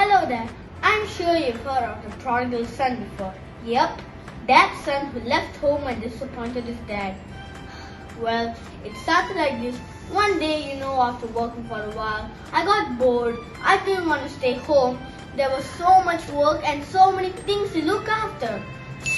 Hello there. I'm sure you've heard of the prodigal son before. Yep, that son who left home and disappointed his dad. Well, it started like this. One day, after working for a while, I got bored. I didn't want to stay home. There was so much work and so many things to look after.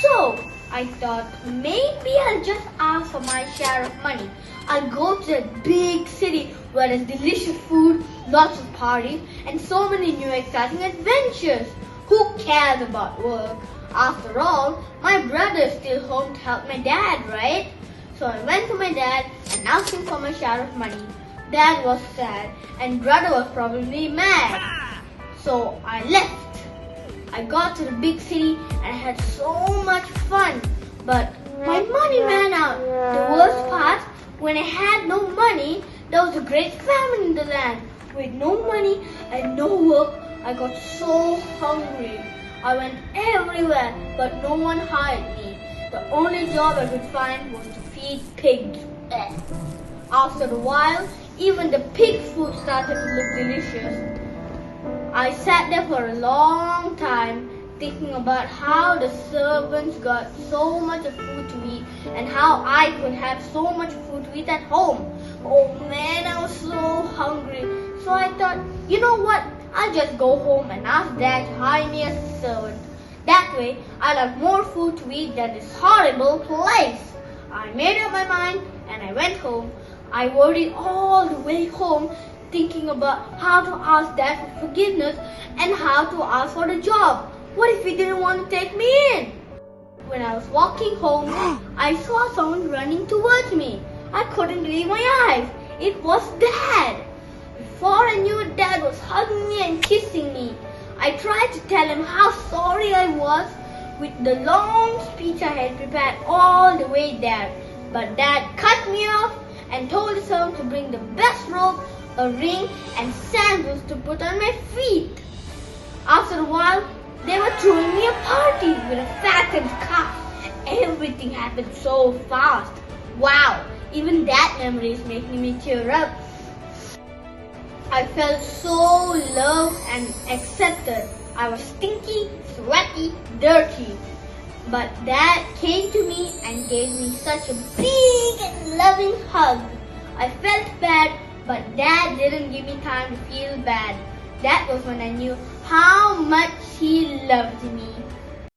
So, I thought maybe I'll just ask for my share of money. I'll go to that big city where there's delicious food, lots of parties, and so many new exciting adventures. Who cares about work? After all, my brother is still home to help my dad, right? So I went to my dad and asked him for my share of money. Dad was sad and brother was probably mad. So I left. I got to the big city and I had so much fun. But my money ran out. The worst part, when I had no money, there was a great famine in the land. With no money and no work, I got so hungry. I went everywhere, but no one hired me. The only job I could find was to feed pigs. After a while, even the pig food started to look delicious. I sat there for a long time thinking about how the servants got so much food to eat and how I could have so much food to eat at home. Oh man, I was so hungry. So I thought, you know what? I'll just go home and ask Dad to hire me as a servant. That way, I'll have more food to eat than this horrible place. I made up my mind and I went home. I worried all the way home thinking about how to ask Dad for forgiveness and how to ask for the job. What if he didn't want to take me in? When I was walking home, I saw someone running towards me. I couldn't believe my eyes. It was Dad. Before I knew it, Dad was hugging me and kissing me. I tried to tell him how sorry I was with the long speech I had prepared all the way there. But Dad cut me off and told the servant to bring the best robe, a ring, and sandals to put on my feet. After a while, they were throwing me a party with a fattened calf. Everything happened so fast. Wow, even that memory is making me tear up. I felt so loved and accepted. I was stinky, sweaty, dirty. But Dad came to me and gave me such a big and loving hug. I felt bad, but Dad didn't give me time to feel bad. That was when I knew how much he loved me.